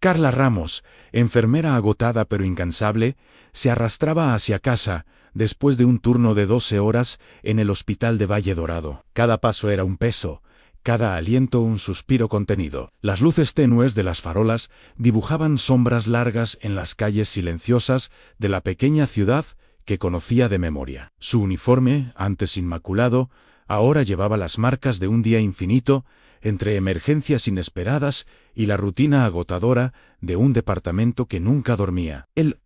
Carla Ramos, enfermera agotada pero incansable, se arrastraba hacia casa, después de un turno de 12 horas en el hospital de Valle Dorado. Cada paso era un peso, cada aliento un suspiro contenido. Las luces tenues de las farolas dibujaban sombras largas en las calles silenciosas de la pequeña ciudad que conocía de memoria. Su uniforme, antes inmaculado, ahora llevaba las marcas de un día infinito, entre emergencias inesperadas y la rutina agotadora de un departamento que nunca dormía. El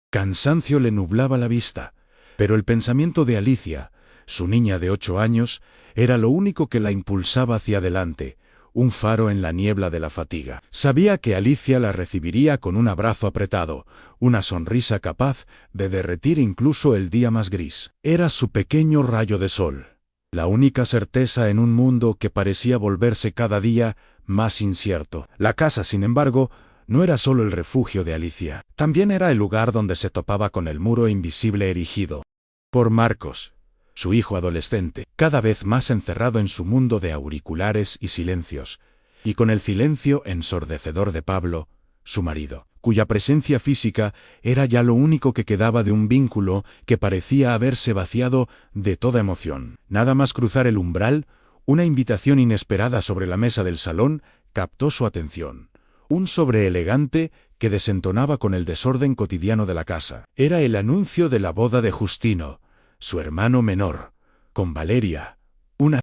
cansancio le nublaba la vista, pero el pensamiento de Alicia, su niña de 8 años, era lo único que la impulsaba hacia adelante, un faro en la niebla de la fatiga. Sabía que Alicia la recibiría con un abrazo apretado, una sonrisa capaz de derretir incluso el día más gris. Era su pequeño rayo de sol, la única certeza en un mundo que parecía volverse cada día más incierto. La casa, sin embargo, no era solo el refugio de Alicia, también era el lugar donde se topaba con el muro invisible erigido por Marcos, su hijo adolescente, cada vez más encerrado en su mundo de auriculares y silencios, y con el silencio ensordecedor de Pablo, su marido, cuya presencia física era ya lo único que quedaba de un vínculo que parecía haberse vaciado de toda emoción. Nada más cruzar el umbral, una invitación inesperada sobre la mesa del salón captó su atención. Un sobre elegante que desentonaba con el desorden cotidiano de la casa. Era el anuncio de la boda de Justino, su hermano menor, con Valeria, una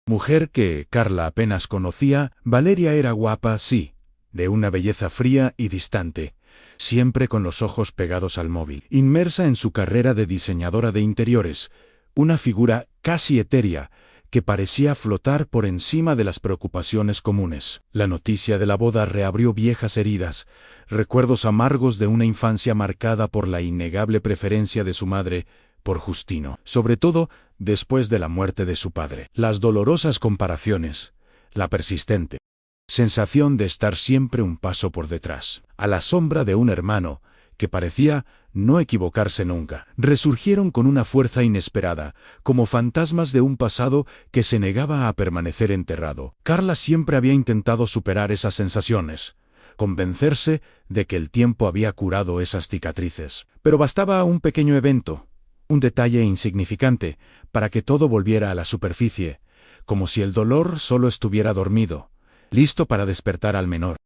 mujer que Carla apenas conocía. Valeria era guapa, sí, de una belleza fría y distante, siempre con los ojos pegados al móvil, inmersa en su carrera de diseñadora de interiores, una figura casi etérea que parecía flotar por encima de las preocupaciones comunes. La noticia de la boda reabrió viejas heridas, recuerdos amargos de una infancia marcada por la innegable preferencia de su madre por Justino, sobre todo después de la muerte de su padre. Las dolorosas comparaciones, la persistente sensación de estar siempre un paso por detrás, a la sombra de un hermano que parecía no equivocarse nunca, resurgieron con una fuerza inesperada, como fantasmas de un pasado que se negaba a permanecer enterrado. Carla siempre había intentado superar esas sensaciones, convencerse de que el tiempo había curado esas cicatrices. Pero bastaba un pequeño evento, un detalle insignificante, para que todo volviera a la superficie, como si el dolor solo estuviera dormido, listo para despertar al menor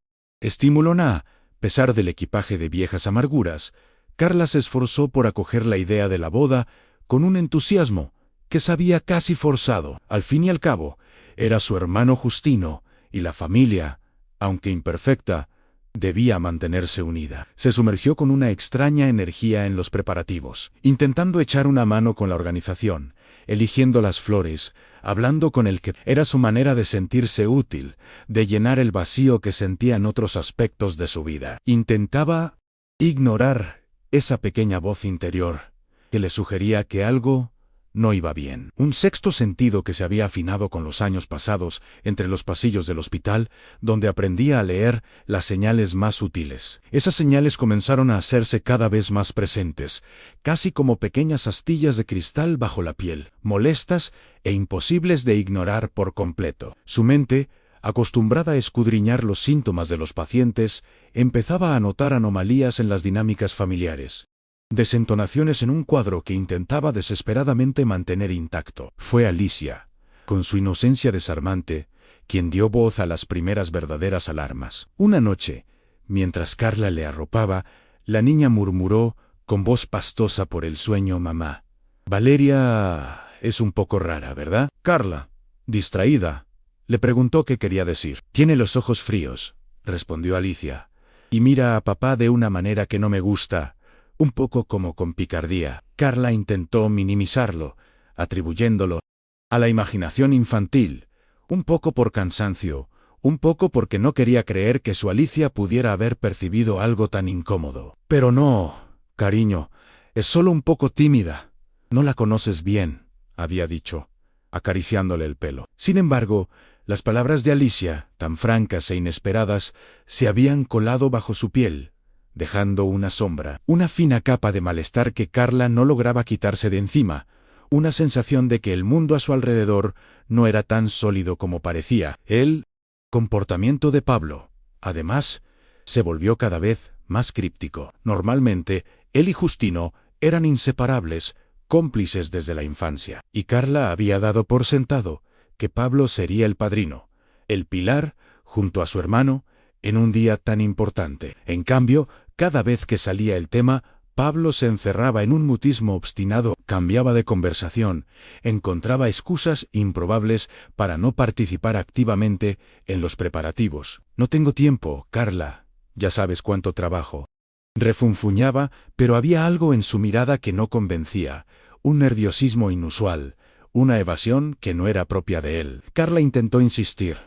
estímulo. A pesar del equipaje de viejas amarguras, Carla se esforzó por acoger la idea de la boda con un entusiasmo que sabía casi forzado. Al fin y al cabo, era su hermano Justino, y la familia, aunque imperfecta, debía mantenerse unida. Se sumergió con una extraña energía en los preparativos, intentando echar una mano con la organización, eligiendo las flores, hablando con el que era su manera de sentirse útil, de llenar el vacío que sentía en otros aspectos de su vida. Intentaba ignorar esa pequeña voz interior que le sugería que algo no iba bien. Un sexto sentido que se había afinado con los años pasados entre los pasillos del hospital, donde aprendía a leer las señales más sutiles. Esas señales comenzaron a hacerse cada vez más presentes, casi como pequeñas astillas de cristal bajo la piel, molestas e imposibles de ignorar por completo. Su mente, acostumbrada a escudriñar los síntomas de los pacientes, empezaba a notar anomalías en las dinámicas familiares. Desentonaciones en un cuadro que intentaba desesperadamente mantener intacto. Fue Alicia, con su inocencia desarmante, quien dio voz a las primeras verdaderas alarmas. Una noche, mientras Carla le arropaba, la niña murmuró con voz pastosa por el sueño: «Mamá, Valeria es un poco rara, ¿verdad?» Carla, distraída, le preguntó qué quería decir. «Tiene los ojos fríos», respondió Alicia, «y mira a papá de una manera que no me gusta, un poco como con picardía». Carla intentó minimizarlo, atribuyéndolo a la imaginación infantil, un poco por cansancio, un poco porque no quería creer que su Alicia pudiera haber percibido algo tan incómodo. «Pero no, cariño, es solo un poco tímida. No la conoces bien», había dicho, acariciándole el pelo. Sin embargo, las palabras de Alicia, tan francas e inesperadas, se habían colado bajo su piel, dejando una sombra, una fina capa de malestar que Carla no lograba quitarse de encima, una sensación de que el mundo a su alrededor no era tan sólido como parecía. El comportamiento de Pablo, además, se volvió cada vez más críptico. Normalmente, él y Justino eran inseparables, cómplices desde la infancia, y Carla había dado por sentado que Pablo sería el padrino, el pilar, junto a su hermano, en un día tan importante. En cambio, cada vez que salía el tema, Pablo se encerraba en un mutismo obstinado, cambiaba de conversación, encontraba excusas improbables para no participar activamente en los preparativos. No tengo tiempo, Carla, ya sabes cuánto trabajo. Refunfuñaba, pero había algo en su mirada que no convencía, un nerviosismo inusual, una evasión que no era propia de él. Carla intentó insistir,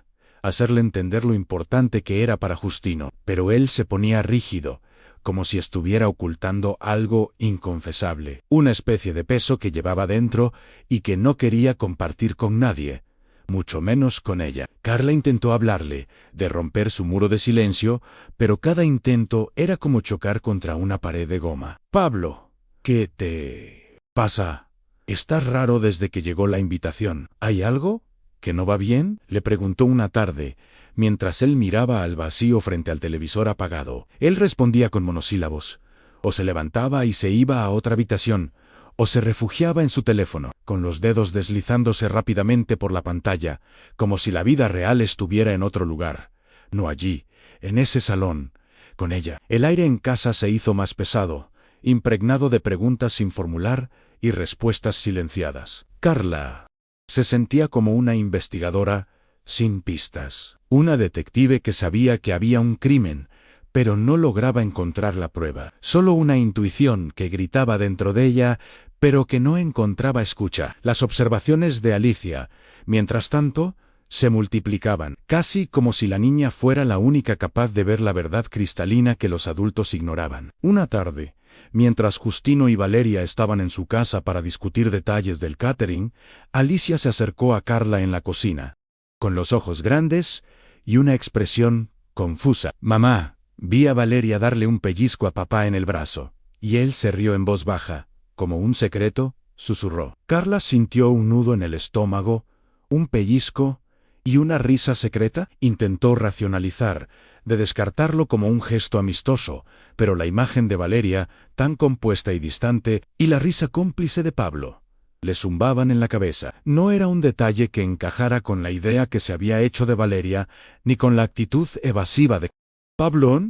hacerle entender lo importante que era para Justino, pero él se ponía rígido, como si estuviera ocultando algo inconfesable, una especie de peso que llevaba dentro y que no quería compartir con nadie, mucho menos con ella. Carla intentó hablarle, de romper su muro de silencio, pero cada intento era como chocar contra una pared de goma. Pablo, ¿qué te pasa? Estás raro desde que llegó la invitación. ¿Hay algo que no va bien?, le preguntó una tarde, mientras él miraba al vacío frente al televisor apagado. Él respondía con monosílabos. O se levantaba y se iba a otra habitación, o se refugiaba en su teléfono, con los dedos deslizándose rápidamente por la pantalla, como si la vida real estuviera en otro lugar, no allí, en ese salón, con ella. El aire en casa se hizo más pesado, impregnado de preguntas sin formular y respuestas silenciadas. Carla se sentía como una investigadora sin pistas, una detective que sabía que había un crimen, pero no lograba encontrar la prueba. Solo una intuición que gritaba dentro de ella, pero que no encontraba escucha. Las observaciones de Alicia, mientras tanto, se multiplicaban, casi como si la niña fuera la única capaz de ver la verdad cristalina que los adultos ignoraban. Una tarde, mientras Justino y Valeria estaban en su casa para discutir detalles del catering, Alicia se acercó a Carla en la cocina, con los ojos grandes y una expresión confusa. «Mamá», vi a Valeria darle un pellizco a papá en el brazo, y él se rió en voz baja, como un secreto, susurró. Carla sintió un nudo en el estómago, un pellizco y una risa secreta. Intentó racionalizar, de descartarlo como un gesto amistoso, pero la imagen de Valeria, tan compuesta y distante, y la risa cómplice de Pablo, le zumbaban en la cabeza. No era un detalle que encajara con la idea que se había hecho de Valeria, ni con la actitud evasiva de Pablo.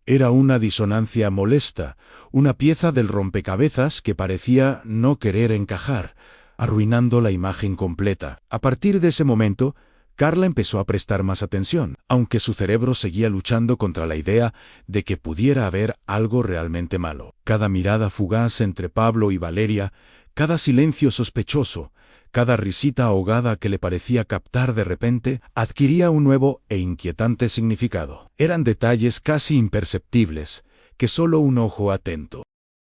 Era una disonancia molesta, una pieza del rompecabezas que parecía no querer encajar, arruinando la imagen completa. A partir de ese momento, Carla empezó a prestar más atención, aunque su cerebro seguía luchando contra la idea de que pudiera haber algo realmente malo. Cada mirada fugaz entre Pablo y Valeria, cada silencio sospechoso, cada risita ahogada que le parecía captar de repente, adquiría un nuevo e inquietante significado. Eran detalles casi imperceptibles, que solo un ojo atento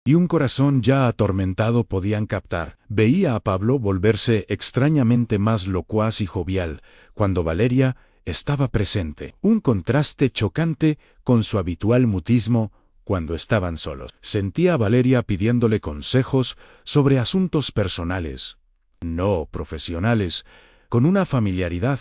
y un corazón ya atormentado podían captar. Veía a Pablo volverse extrañamente más locuaz y jovial cuando Valeria estaba presente, un contraste chocante con su habitual mutismo cuando estaban solos. Sentía a Valeria pidiéndole consejos sobre asuntos personales, no profesionales, con una familiaridad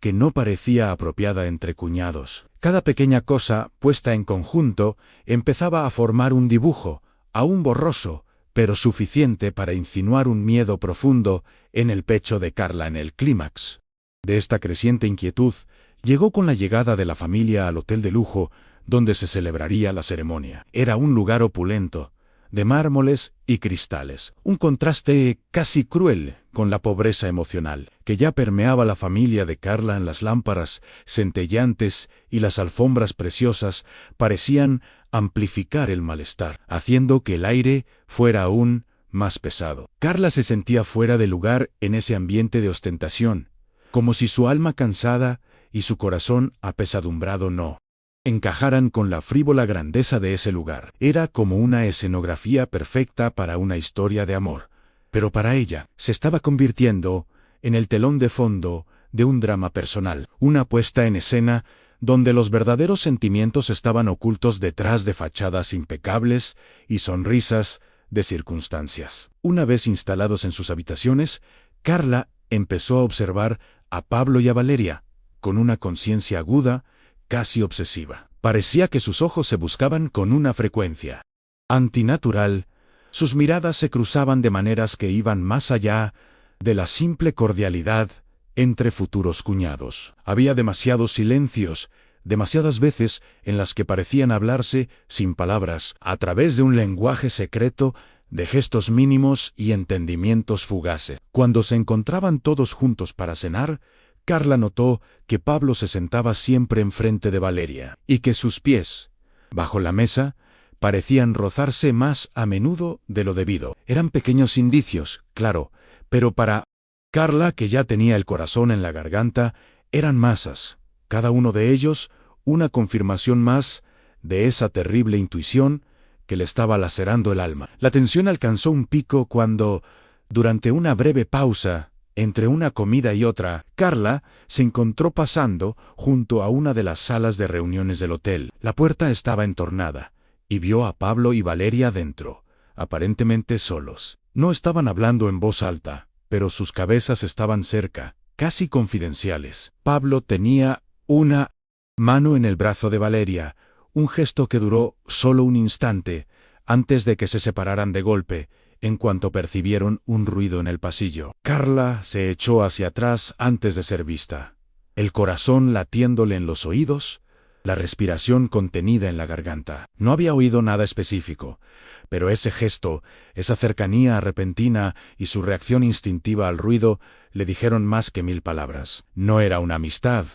que no parecía apropiada entre cuñados. Cada pequeña cosa, puesta en conjunto, empezaba a formar un dibujo, aún borroso, pero suficiente para insinuar un miedo profundo en el pecho de Carla. En el clímax de esta creciente inquietud, llegó con la llegada de la familia al hotel de lujo, donde se celebraría la ceremonia. Era un lugar opulento, de mármoles y cristales, un contraste casi cruel con la pobreza emocional que ya permeaba la familia de Carla. En las lámparas centelleantes y las alfombras preciosas parecían amplificar el malestar, haciendo que el aire fuera aún más pesado. Carla se sentía fuera de lugar en ese ambiente de ostentación, como si su alma cansada y su corazón apesadumbrado no encajaran con la frívola grandeza de ese lugar. Era como una escenografía perfecta para una historia de amor, pero para ella se estaba convirtiendo en el telón de fondo de un drama personal, una puesta en escena donde los verdaderos sentimientos estaban ocultos detrás de fachadas impecables y sonrisas de circunstancias. Una vez instalados en sus habitaciones, Carla empezó a observar a Pablo y a Valeria con una conciencia aguda, casi obsesiva. Parecía que sus ojos se buscaban con una frecuencia antinatural. Sus miradas se cruzaban de maneras que iban más allá de la simple cordialidad entre futuros cuñados. Había demasiados silencios, demasiadas veces en las que parecían hablarse sin palabras, a través de un lenguaje secreto, de gestos mínimos y entendimientos fugaces. Cuando se encontraban todos juntos para cenar, Carla notó que Pablo se sentaba siempre enfrente de Valeria, y que sus pies, bajo la mesa, parecían rozarse más a menudo de lo debido. Eran pequeños indicios, claro, pero para Carla, que ya tenía el corazón en la garganta, eran masas, cada uno de ellos una confirmación más de esa terrible intuición que le estaba lacerando el alma. La tensión alcanzó un pico cuando, durante una breve pausa, entre una comida y otra, Carla se encontró pasando junto a una de las salas de reuniones del hotel. La puerta estaba entornada, y vio a Pablo y Valeria dentro, aparentemente solos. No estaban hablando en voz alta, pero sus cabezas estaban cerca, casi confidenciales. Pablo tenía una mano en el brazo de Valeria, un gesto que duró solo un instante, antes de que se separaran de golpe, en cuanto percibieron un ruido en el pasillo. Carla se echó hacia atrás antes de ser vista, el corazón latiéndole en los oídos, la respiración contenida en la garganta. No había oído nada específico, pero ese gesto, esa cercanía repentina y su reacción instintiva al ruido le dijeron más que 1000 palabras. No era una amistad,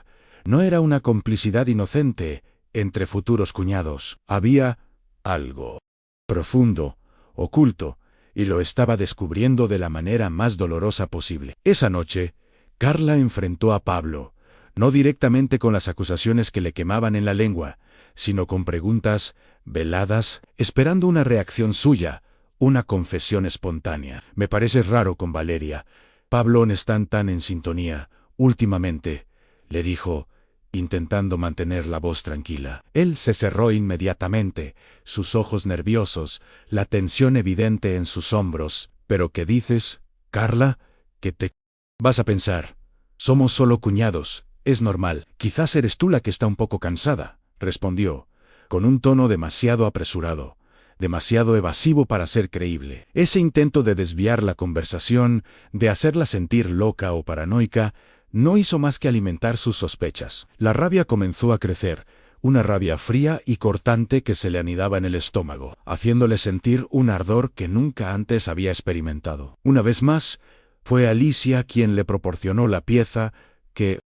no era una complicidad inocente entre futuros cuñados. Había algo profundo, oculto, y lo estaba descubriendo de la manera más dolorosa posible. Esa noche, Carla enfrentó a Pablo, no directamente con las acusaciones que le quemaban en la lengua, sino con preguntas veladas, esperando una reacción suya, una confesión espontánea. Me parece raro con Valeria. Pablo no están tan en sintonía, últimamente, le dijo, intentando mantener la voz tranquila. Él se cerró inmediatamente, sus ojos nerviosos, la tensión evidente en sus hombros. ¿Pero qué dices, Carla? ¿Qué te vas a pensar? Somos solo cuñados, es normal. Quizás eres tú la que está un poco cansada, respondió, con un tono demasiado apresurado, demasiado evasivo para ser creíble. Ese intento de desviar la conversación, de hacerla sentir loca o paranoica, no hizo más que alimentar sus sospechas. La rabia comenzó a crecer, una rabia fría y cortante que se le anidaba en el estómago, haciéndole sentir un ardor que nunca antes había experimentado. Una vez más, fue Alicia quien le proporcionó la pieza que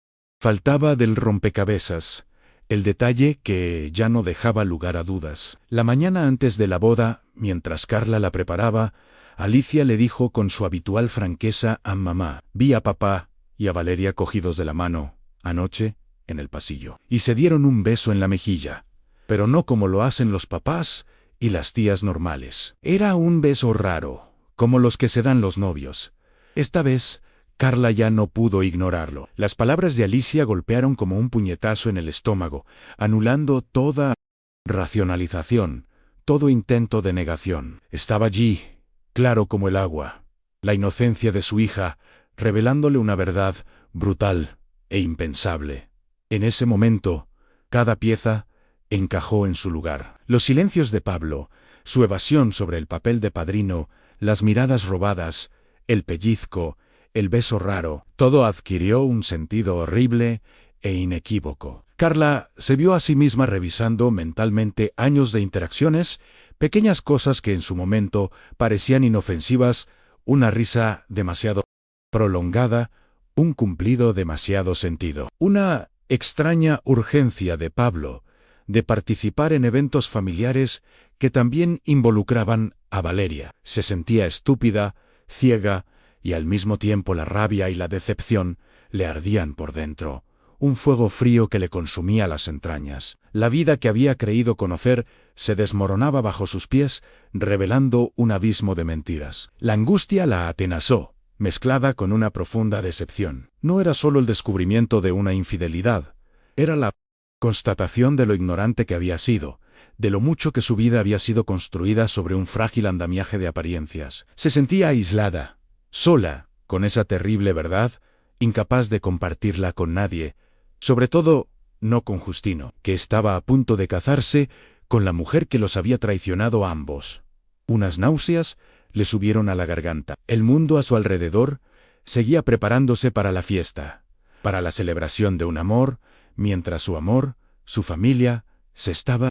faltaba del rompecabezas, el detalle que ya no dejaba lugar a dudas. La mañana antes de la boda, mientras Carla la preparaba, Alicia le dijo con su habitual franqueza a mamá: vi a papá y a Valeria cogidos de la mano, anoche, en el pasillo, y se dieron un beso en la mejilla, pero no como lo hacen los papás y las tías normales. Era un beso raro, como los que se dan los novios. Esta vez, Carla ya no pudo ignorarlo. Las palabras de Alicia golpearon como un puñetazo en el estómago, anulando toda racionalización, todo intento de negación. Estaba allí, claro como el agua, la inocencia de su hija, revelándole una verdad brutal e impensable. En ese momento, cada pieza encajó en su lugar. Los silencios de Pablo, su evasión sobre el papel de padrino, las miradas robadas, el pellizco, el beso raro, todo adquirió un sentido horrible e inequívoco. Carla se vio a sí misma revisando mentalmente años de interacciones, pequeñas cosas que en su momento parecían inofensivas, una risa demasiado prolongada, un cumplido demasiado sentido. Una extraña urgencia de Pablo de participar en eventos familiares que también involucraban a Valeria. Se sentía estúpida, ciega, y al mismo tiempo la rabia y la decepción le ardían por dentro, un fuego frío que le consumía las entrañas. La vida que había creído conocer se desmoronaba bajo sus pies, revelando un abismo de mentiras. La angustia la atenazó, mezclada con una profunda decepción. No era solo el descubrimiento de una infidelidad, era la constatación de lo ignorante que había sido, de lo mucho que su vida había sido construida sobre un frágil andamiaje de apariencias. Se sentía aislada, sola, con esa terrible verdad, incapaz de compartirla con nadie, sobre todo no con Justino, que estaba a punto de casarse con la mujer que los había traicionado a ambos. Unas náuseas le subieron a la garganta. El mundo a su alrededor seguía preparándose para la fiesta, para la celebración de un amor, mientras su amor, su familia, se estaba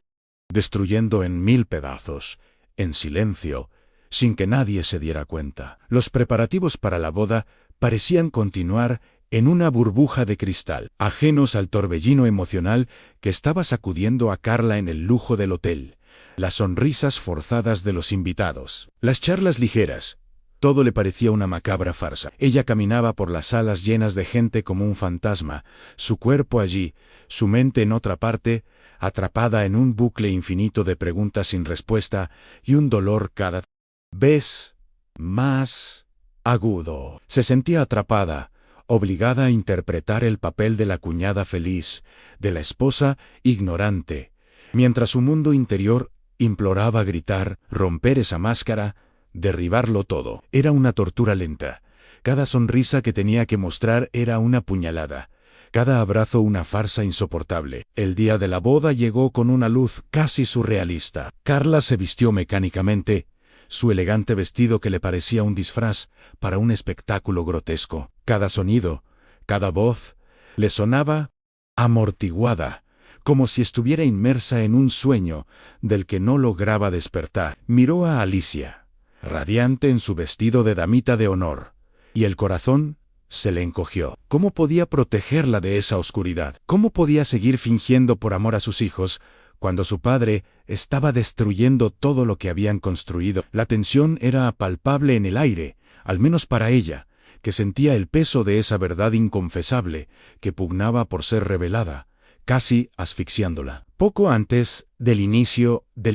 destruyendo en 1000 pedazos, en silencio, sin que nadie se diera cuenta. Los preparativos para la boda parecían continuar en una burbuja de cristal, ajenos al torbellino emocional que estaba sacudiendo a Carla en el lujo del hotel, las sonrisas forzadas de los invitados, las charlas ligeras. Todo le parecía una macabra farsa. Ella caminaba por las salas llenas de gente como un fantasma, su cuerpo allí, su mente en otra parte, atrapada en un bucle infinito de preguntas sin respuesta y un dolor cada vez más agudo. Se sentía atrapada, obligada a interpretar el papel de la cuñada feliz, de la esposa ignorante, mientras su mundo interior imploraba gritar, romper esa máscara, derribarlo todo. Era una tortura lenta. Cada sonrisa que tenía que mostrar era una puñalada. Cada abrazo una farsa insoportable. El día de la boda llegó con una luz casi surrealista. Carla se vistió mecánicamente, su elegante vestido que le parecía un disfraz para un espectáculo grotesco. Cada sonido, cada voz, le sonaba amortiguada, como si estuviera inmersa en un sueño del que no lograba despertar. Miró a Alicia, radiante en su vestido de damita de honor, y el corazón se le encogió. ¿Cómo podía protegerla de esa oscuridad? ¿Cómo podía seguir fingiendo por amor a sus hijos cuando su padre estaba destruyendo todo lo que habían construido? La tensión era palpable en el aire, al menos para ella, que sentía el peso de esa verdad inconfesable que pugnaba por ser revelada, casi asfixiándola. Poco antes del inicio de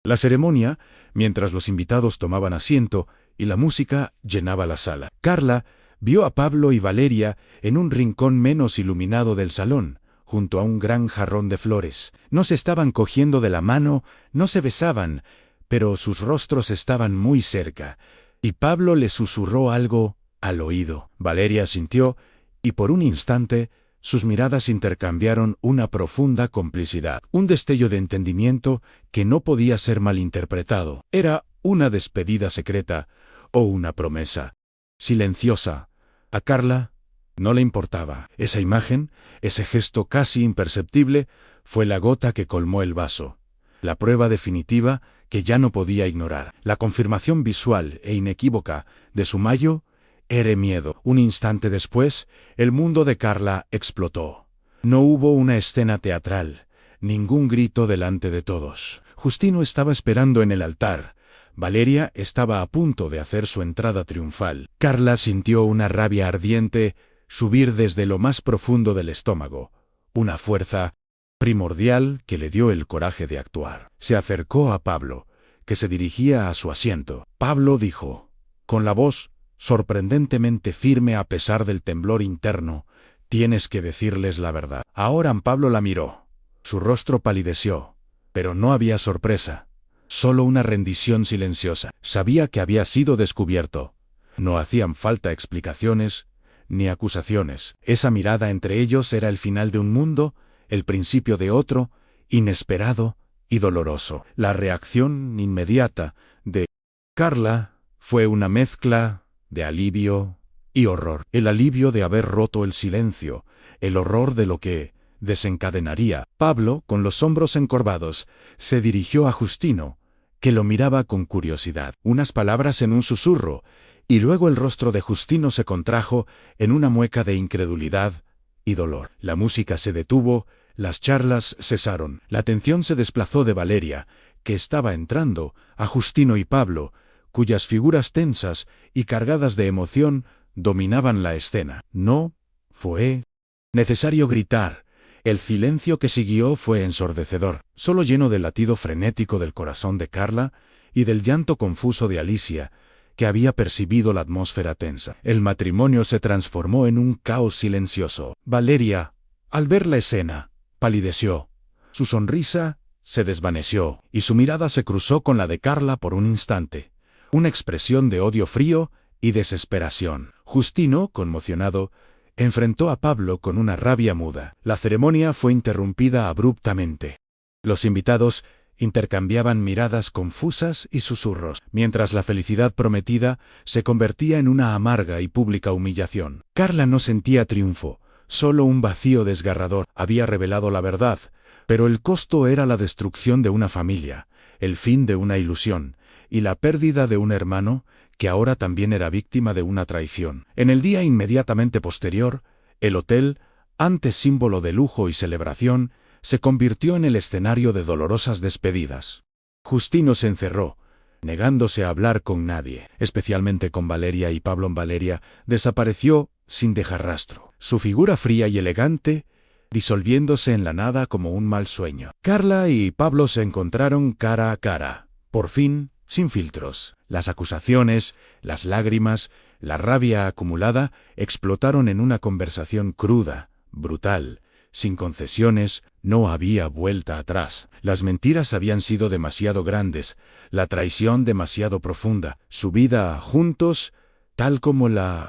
la ceremonia, mientras los invitados tomaban asiento y la música llenaba la sala, Carla vio a Pablo y Valeria en un rincón menos iluminado del salón, junto a un gran jarrón de flores. No se estaban cogiendo de la mano, no se besaban, pero sus rostros estaban muy cerca, y Pablo le susurró algo al oído. Valeria asintió, y por un instante sus miradas intercambiaron una profunda complicidad, un destello de entendimiento que no podía ser malinterpretado. Era una despedida secreta o una promesa silenciosa. A Carla no le importaba. Esa imagen, ese gesto casi imperceptible, fue la gota que colmó el vaso, la prueba definitiva que ya no podía ignorar, la confirmación visual e inequívoca de su mayo era miedo. Un instante después, el mundo de Carla explotó. No hubo una escena teatral, ningún grito delante de todos. Justino estaba esperando en el altar. Valeria estaba a punto de hacer su entrada triunfal. Carla sintió una rabia ardiente subir desde lo más profundo del estómago, una fuerza primordial que le dio el coraje de actuar. Se acercó a Pablo, que se dirigía a su asiento. Pablo dijo, con la voz sorprendentemente firme a pesar del temblor interno, «Tienes que decirles la verdad». Ahora Pablo la miró. Su rostro palideció, pero no había sorpresa, solo una rendición silenciosa. Sabía que había sido descubierto. No hacían falta explicaciones ni acusaciones. Esa mirada entre ellos era el final de un mundo, el principio de otro, inesperado y doloroso. La reacción inmediata de Carla fue una mezcla de alivio y horror. El alivio de haber roto el silencio, el horror de lo que desencadenaría. Pablo, con los hombros encorvados, se dirigió a Justino, que lo miraba con curiosidad. Unas palabras en un susurro, y luego el rostro de Justino se contrajo en una mueca de incredulidad y dolor. La música se detuvo, las charlas cesaron. La atención se desplazó de Valeria, que estaba entrando, a Justino y Pablo, cuyas figuras tensas y cargadas de emoción dominaban la escena. No fue necesario gritar. El silencio que siguió fue ensordecedor, solo lleno del latido frenético del corazón de Carla y del llanto confuso de Alicia, que había percibido la atmósfera tensa. El matrimonio se transformó en un caos silencioso. Valeria, al ver la escena, palideció. Su sonrisa se desvaneció, y su mirada se cruzó con la de Carla por un instante. Una expresión de odio frío y desesperación. Justino, conmocionado, Enfrentó a Pablo con una rabia muda. La ceremonia fue interrumpida abruptamente. Los invitados intercambiaban miradas confusas y susurros, mientras la felicidad prometida se convertía en una amarga y pública humillación. Carla no sentía triunfo, solo un vacío desgarrador. Había revelado la verdad, pero el costo era la destrucción de una familia, el fin de una ilusión, y la pérdida de un hermano, que ahora también era víctima de una traición. En el día inmediatamente posterior, el hotel, antes símbolo de lujo y celebración, se convirtió en el escenario de dolorosas despedidas. Justino se encerró, negándose a hablar con nadie, especialmente con Valeria, y Pablo. Valeria desapareció sin dejar rastro, su figura fría y elegante disolviéndose en la nada como un mal sueño. Carla y Pablo se encontraron cara a cara, por fin, sin filtros. Las acusaciones, las lágrimas, la rabia acumulada explotaron en una conversación cruda, brutal, sin concesiones. No había vuelta atrás. Las mentiras habían sido demasiado grandes, la traición demasiado profunda. Su vida juntos, tal como la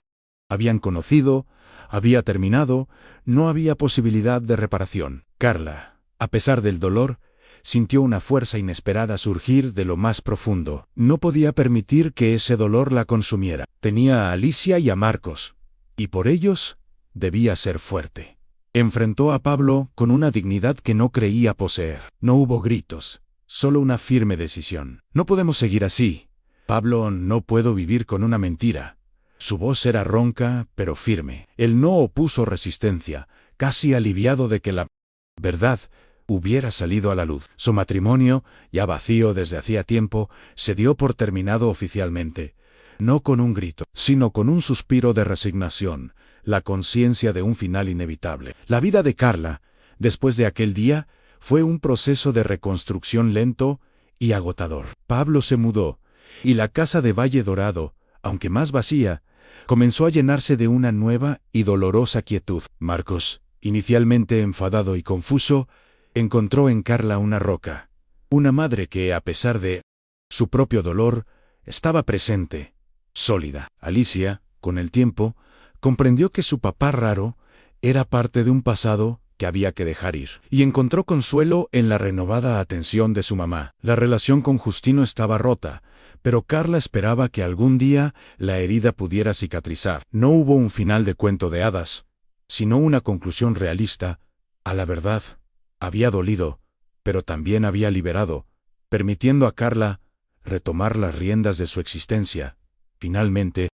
habían conocido, había terminado. No había posibilidad de reparación. Carla, a pesar del dolor, sintió una fuerza inesperada surgir de lo más profundo. No podía permitir que ese dolor la consumiera. Tenía a Alicia y a Marcos, y por ellos debía ser fuerte. Enfrentó a Pablo con una dignidad que no creía poseer. No hubo gritos, solo una firme decisión. No podemos seguir así. Pablo, no puedo vivir con una mentira. Su voz era ronca, pero firme. Él no opuso resistencia, casi aliviado de que la verdad hubiera salido a la luz. Su matrimonio, ya vacío desde hacía tiempo, se dio por terminado oficialmente. No con un grito, sino con un suspiro de resignación, la conciencia de un final inevitable. La vida de Carla, después de aquel día, fue un proceso de reconstrucción lento y agotador. Pablo se mudó, y la casa de Valle Dorado, aunque más vacía, comenzó a llenarse de una nueva y dolorosa quietud. Marcos, inicialmente enfadado y confuso, encontró en Carla una roca, una madre que, a pesar de su propio dolor, estaba presente, sólida. Alicia, con el tiempo, comprendió que su papá raro era parte de un pasado que había que dejar ir, y encontró consuelo en la renovada atención de su mamá. La relación con Justino estaba rota, pero Carla esperaba que algún día la herida pudiera cicatrizar. No hubo un final de cuento de hadas, sino una conclusión realista a la verdad. Había dolido, pero también había liberado, permitiendo a Carla retomar las riendas de su existencia. Finalmente,